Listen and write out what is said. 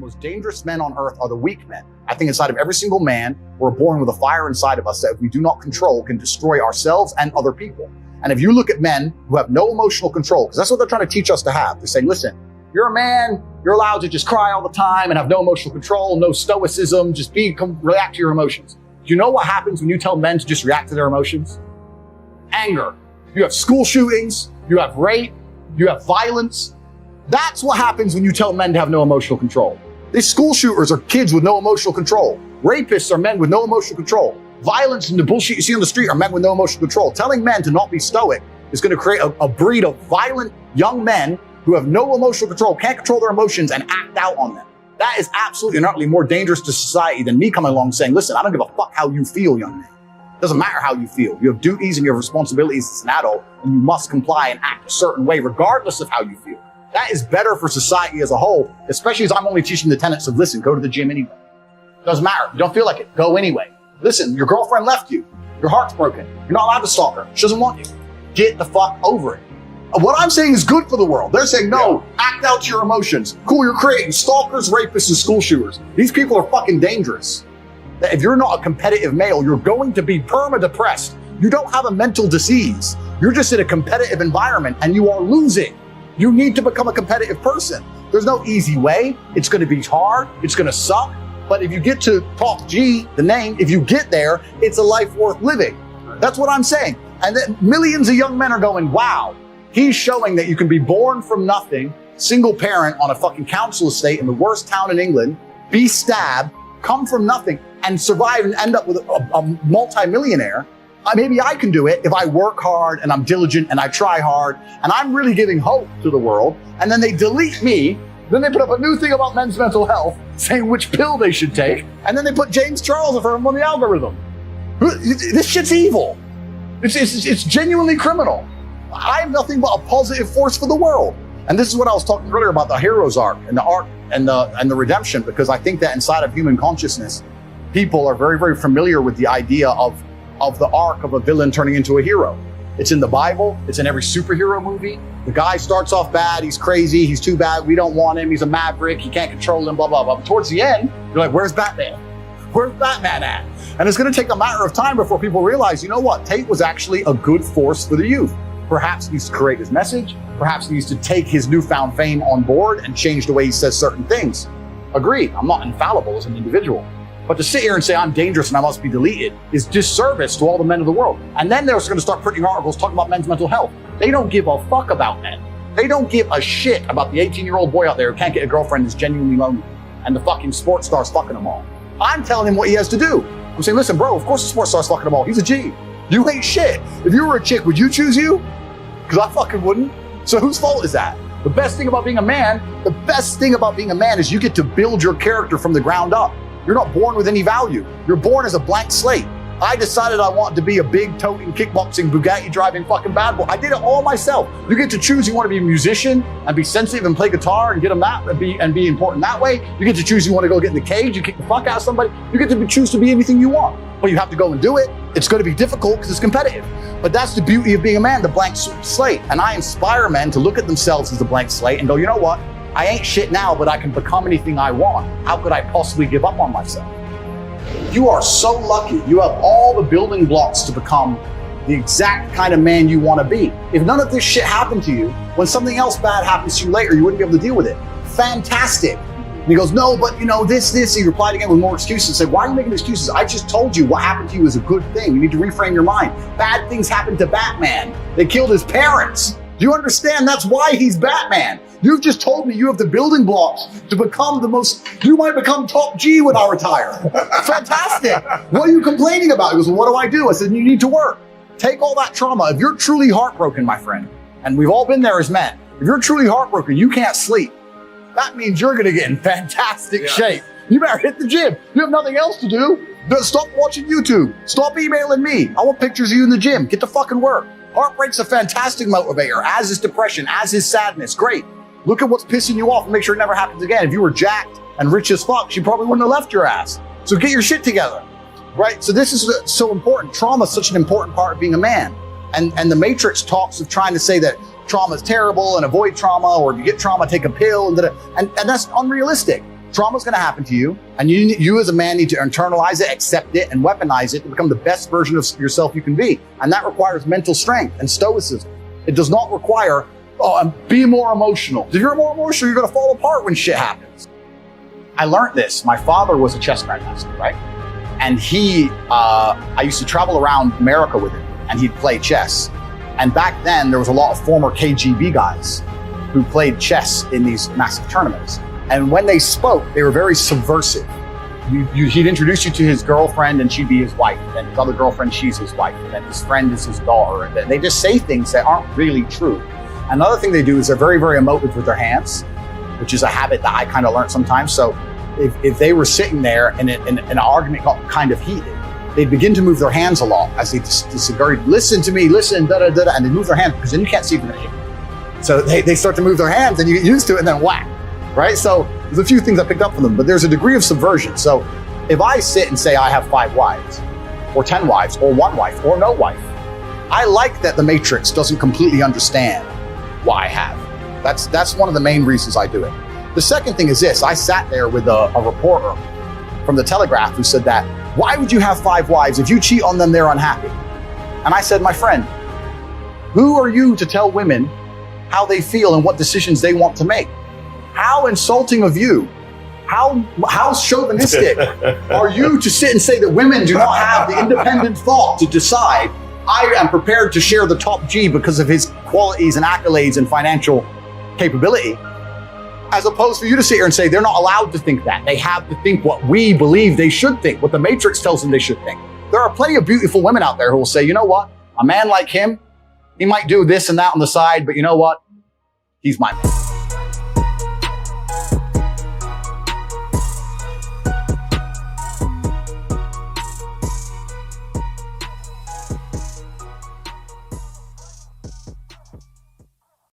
most dangerous men on earth are the weak men. I think inside of every single man, we're born with a fire inside of us that if we do not control, can destroy ourselves and other people. And if you look at men who have no emotional control, because that's what they're trying to teach us to have. They're saying, listen, you're a man, you're allowed to just cry all the time and have no emotional control, no stoicism, just react to your emotions. Do you know what happens when you tell men to just react to their emotions? Anger. You have school shootings, you have rape, you have violence. That's what happens when you tell men to have no emotional control. These school shooters are kids with no emotional control. Rapists are men with no emotional control. Violence and the bullshit you see on the street are men with no emotional control. Telling men to not be stoic is going to create a breed of violent young men who have no emotional control, can't control their emotions and act out on them. That is absolutely and utterly more dangerous to society than me coming along saying, listen, I don't give a fuck how you feel, young man. It doesn't matter how you feel. You have duties and you have responsibilities as an adult, and you must comply and act a certain way regardless of how you feel. That is better for society as a whole, especially as I'm only teaching the tenets of, listen, go to the gym anyway. Doesn't matter. You don't feel like it. Go anyway. Listen, your girlfriend left you. Your heart's broken. You're not allowed to stalk her. She doesn't want you. Get the fuck over it. What I'm saying is good for the world. They're saying, no, act out your emotions. Cool, you're creating stalkers, rapists, and school shooters. These people are fucking dangerous. If you're not a competitive male, you're going to be perma-depressed. You don't have a mental disease. You're just in a competitive environment and you are losing. You need to become a competitive person. There's no easy way. It's going to be hard. It's going to suck. But if you get to Top G, the name, if you get there, it's a life worth living. That's what I'm saying. And then millions of young men are going, wow, he's showing that you can be born from nothing, single parent on a fucking council estate in the worst town in England, be stabbed, come from nothing, and survive and end up with a multi-millionaire. Maybe I can do it if I work hard and I'm diligent and I try hard and I'm really giving hope to the world. And then they delete me. Then they put up a new thing about men's mental health, saying which pill they should take. And then they put James Charles on the algorithm. This shit's evil. It's genuinely criminal. I have nothing but a positive force for the world. And this is what I was talking earlier about the hero's arc and the arc and the redemption, because I think that inside of human consciousness, people are very, very familiar with the idea of the arc of a villain turning into a hero. It's in the Bible. It's in every superhero movie. The guy starts off bad. He's crazy. He's too bad. We don't want him. He's a maverick. He can't control him, blah, blah, blah. But towards the end, you're like, where's Batman? Where's Batman at? And it's going to take a matter of time before people realize, you know what? Tate was actually a good force for the youth. Perhaps he needs to create his message. Perhaps he needs to take his newfound fame on board and change the way he says certain things. Agreed. I'm not infallible as an individual. But to sit here and say I'm dangerous and I must be deleted is disservice to all the men of the world. And then they're going to start printing articles talking about men's mental health. They don't give a fuck about men. They don't give a shit about the 18-year-old boy out there who can't get a girlfriend who's genuinely lonely and the fucking sports star's fucking them all. I'm telling him what he has to do. I'm saying, listen, bro, of course the sports star's fucking them all. He's a G. You ain't shit. If you were a chick, would you choose you? Because I fucking wouldn't. So whose fault is that? The best thing about being a man is you get to build your character from the ground up. You're not born with any value. You're born as a blank slate. I decided I wanted to be a big toting, kickboxing, Bugatti driving fucking bad boy. I did it all myself. You get to choose you want to be a musician and be sensitive and play guitar and get them that and be important that way. You get to choose you want to go get in the cage and kick the fuck out of somebody. You get to choose to be anything you want. But you have to go and do it. It's going to be difficult because it's competitive. But that's the beauty of being a man, the blank slate. And I inspire men to look at themselves as a blank slate and go, you know what? I ain't shit now, but I can become anything I want. How could I possibly give up on myself? You are so lucky. You have all the building blocks to become the exact kind of man you want to be. If none of this shit happened to you, when something else bad happens to you later, you wouldn't be able to deal with it. Fantastic. And he goes, no, but you know, this. He replied again with more excuses. Said, why are you making excuses? I just told you what happened to you is a good thing. You need to reframe your mind. Bad things happened to Batman. They killed his parents. Do you understand? That's why he's Batman. You've just told me you have the building blocks to become you might become Top G when I retire. Fantastic. What are you complaining about? He goes, well, what do? I said, you need to work. Take all that trauma. If you're truly heartbroken, my friend, and we've all been there as men, if you're truly heartbroken, you can't sleep. That means you're going to get in fantastic shape. You better hit the gym. You have nothing else to do. Stop watching YouTube. Stop emailing me. I want pictures of you in the gym. Get to fucking work. Heartbreak's a fantastic motivator, as is depression, as is sadness. Great. Look at what's pissing you off and make sure it never happens again. If you were jacked and rich as fuck, she probably wouldn't have left your ass. So get your shit together, right? So this is so important. Trauma is such an important part of being a man. And the Matrix talks of trying to say that trauma is terrible and avoid trauma, or if you get trauma, take a pill, and that's unrealistic. Trauma's going to happen to you, and you as a man need to internalize it, accept it, and weaponize it to become the best version of yourself you can be. And that requires mental strength and stoicism. It does not require, be more emotional. If you're more emotional, you're going to fall apart when shit happens. I learned this. My father was a chess grandmaster, right? And I used to travel around America with him, and he'd play chess. And back then, there was a lot of former KGB guys who played chess in these massive tournaments. And when they spoke, they were very subversive. He'd introduce you to his girlfriend, and she'd be his wife. And his other girlfriend, she's his wife. And then his friend is his daughter. And they just say things that aren't really true. Another thing they do is they're very, very emotive with their hands, which is a habit that I kind of learned sometimes. So if they were sitting there and an argument got kind of heated, they'd begin to move their hands a lot as they disagreed. Listen to me, listen, da-da-da-da, and they move their hands because then you can't see if they're hitting. So they start to move their hands and you get used to it and then whack, right? So there's a few things I picked up from them, but there's a degree of subversion. So if I sit and say I have 5 wives or 10 wives or 1 wife or no wife, I like that the Matrix doesn't completely understand why I have. That's one of the main reasons I do it. The second thing is this: I sat there with a reporter from the Telegraph who said that, why would you have 5 wives? If you cheat on them, they're unhappy. And I said, my friend, who are you to tell women how they feel and what decisions they want to make? How insulting of you. How chauvinistic are you to sit and say that women do not have the independent thought to decide, I am prepared to share the top G because of his qualities and accolades and financial capability, as opposed for you to sit here and say they're not allowed to think that. They have to think what we believe they should think, what the Matrix tells them they should think. There are plenty of beautiful women out there who will say, you know what? A man like him, he might do this and that on the side, but you know what? He's my man.